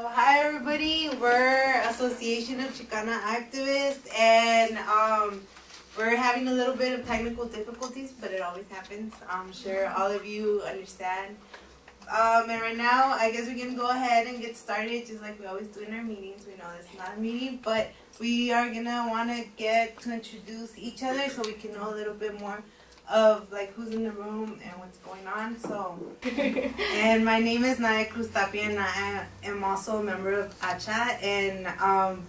Hi everybody, we're Association of Chicana Activists, and we're having a little bit of technical difficulties, but it always happens. I'm sure all of you understand. And right now, I guess we can go ahead and get started, just like we always do in our meetings. We know this is not a meeting, but we are gonna want to get to introduce each other so we can know a little bit more of like who's in the room and what's going on. So, and my name is Naya Cruz Tapia, and I am also a member of AChA, and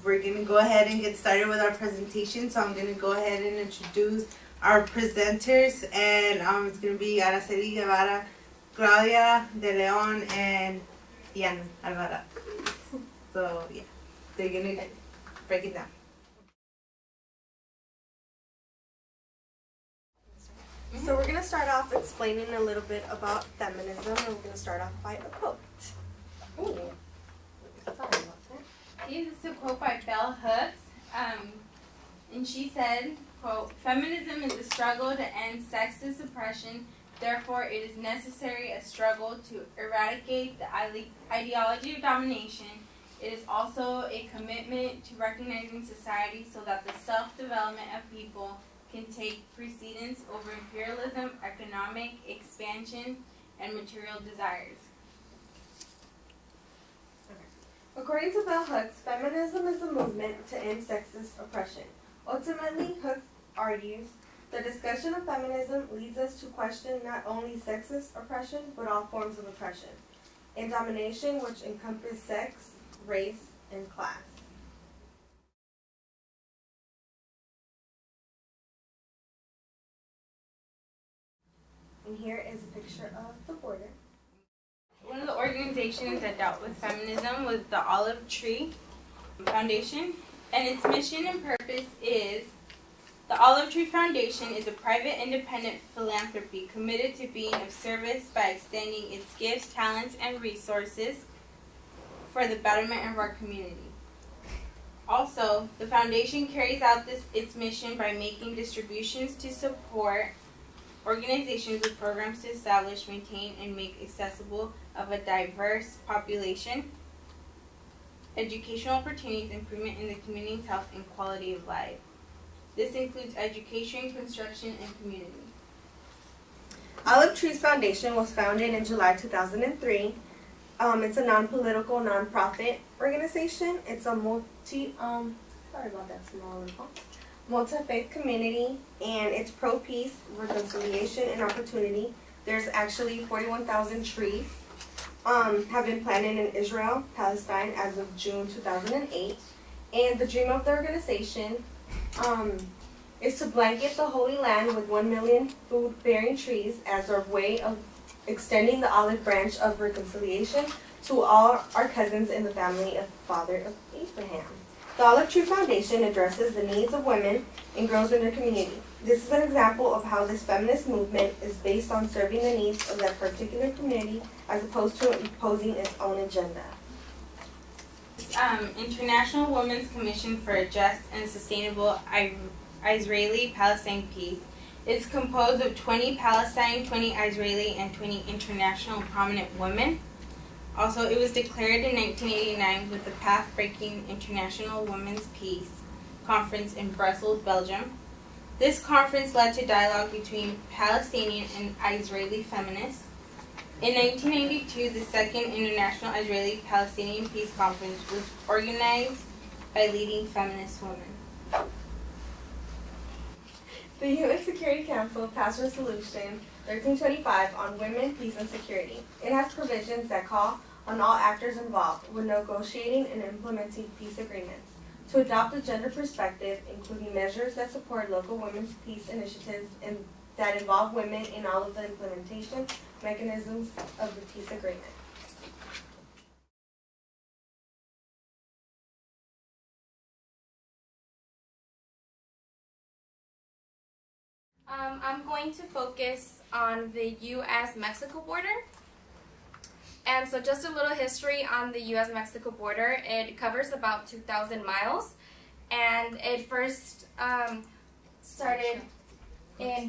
we're gonna go ahead and get started with our presentation. So I'm gonna go ahead and introduce our presenters, and it's gonna be Araceli Guevara, Claudia De Leon, and Ian Alvara. So yeah, they're gonna break it down. So we're going to start off explaining a little bit about feminism, and we're going to start off by a quote. Ooh. Sorry about that. This is a quote by Bell Hooks, and she said, quote, "Feminism is a struggle to end sexist oppression. Therefore, it is necessary a struggle to eradicate the ideology of domination. It is also a commitment to recognizing society so that the self-development of people can take precedence over imperialism, economic expansion, and material desires." According to Bell Hooks, feminism is a movement to end sexist oppression. Ultimately, Hooks argues, the discussion of feminism leads us to question not only sexist oppression, but all forms of oppression and domination which encompass sex, race, and class. And here is a picture of the border. One of the organizations that dealt with feminism was the Olive Tree Foundation, and its mission and purpose is: the Olive Tree Foundation is a private independent philanthropy committed to being of service by extending its gifts, talents, and resources for the betterment of our community. Also, the foundation carries out its mission by making distributions to support organizations with programs to establish, maintain, and make accessible of a diverse population, educational opportunities, improvement in the community's health and quality of life. This includes education, construction, and community. Olive Trees Foundation was founded in July 2003. It's a non-political, non-profit organization. It's a multi-faith community, and it's pro-peace, reconciliation, and opportunity. There's actually 41,000 trees have been planted in Israel, Palestine as of June 2008. And the dream of the organization is to blanket the Holy Land with 1 million food-bearing trees as our way of extending the olive branch of reconciliation to all our cousins in the family of Father of Abraham. The Olive Tree Foundation addresses the needs of women and girls in their community. This is an example of how this feminist movement is based on serving the needs of that particular community as opposed to imposing its own agenda. International Women's Commission for a Just and Sustainable Israeli-Palestine Peace is composed of 20 Palestine, 20 Israeli, and 20 international prominent women. Also, it was declared in 1989 with the path-breaking International Women's Peace Conference in Brussels, Belgium. This conference led to dialogue between Palestinian and Israeli feminists. In 1992, the Second International Israeli-Palestinian Peace Conference was organized by leading feminist women. The UN Security Council passed Resolution 1325 on women, peace, and security. It has provisions that call on all actors involved when negotiating and implementing peace agreements to adopt a gender perspective, including measures that support local women's peace initiatives and that involve women in all of the implementation mechanisms of the peace agreement. I'm going to focus on the U.S.-Mexico border. And so just a little history on the U.S.-Mexico border. It covers about 2,000 miles. And it first started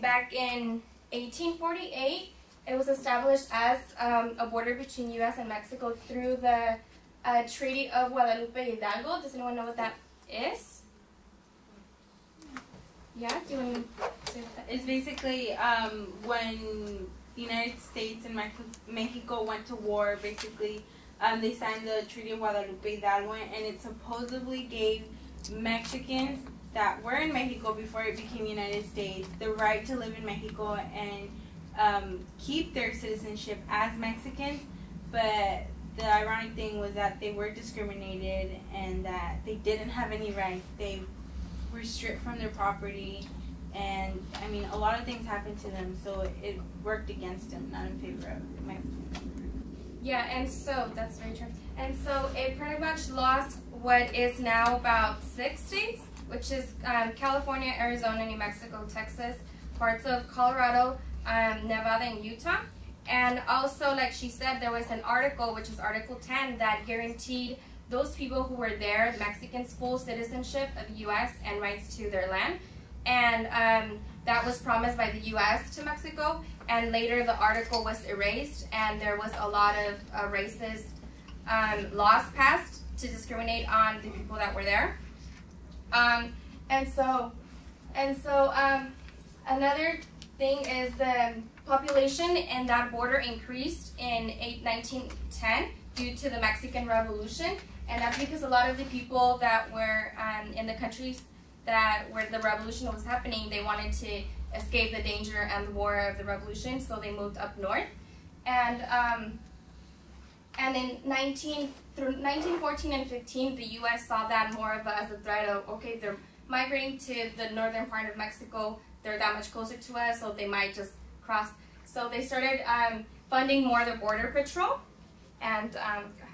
back in 1848. It was established as a border between U.S. and Mexico through the Treaty of Guadalupe Hidalgo. Does anyone know what that is? Yeah, do you want to say what that is? It's basically when the United States and Mexico went to war, basically they signed the Treaty of Guadalupe Hidalgo, and it supposedly gave Mexicans that were in Mexico before it became United States the right to live in Mexico and keep their citizenship as Mexicans. But the ironic thing was that they were discriminated and that they didn't have any rights. They were stripped from their property, and I mean, a lot of things happened to them, so it worked against them, not in favor of the Mexicans. Yeah, and so, that's very true. And so it pretty much lost what is now about 6 states, which is California, Arizona, New Mexico, Texas, parts of Colorado, Nevada, and Utah. And also, like she said, there was an article, which is Article 10, that guaranteed those people who were there, Mexicans, full citizenship of the U.S. and rights to their land. And that was promised by the U.S. to Mexico. And later the article was erased, and there was a lot of racist laws passed to discriminate on the people that were there. And so another thing is the population in that border increased in 1910 due to the Mexican Revolution, and that's because a lot of the people that were in the countries that where the revolution was happening, they wanted to escape the danger and the war of the revolution, so they moved up north. And in 1914 and 15, the U.S. saw that more of as a threat of, okay, they're migrating to the northern part of Mexico, they're that much closer to us, so they might just cross. So they started funding more the border patrol, and go ahead.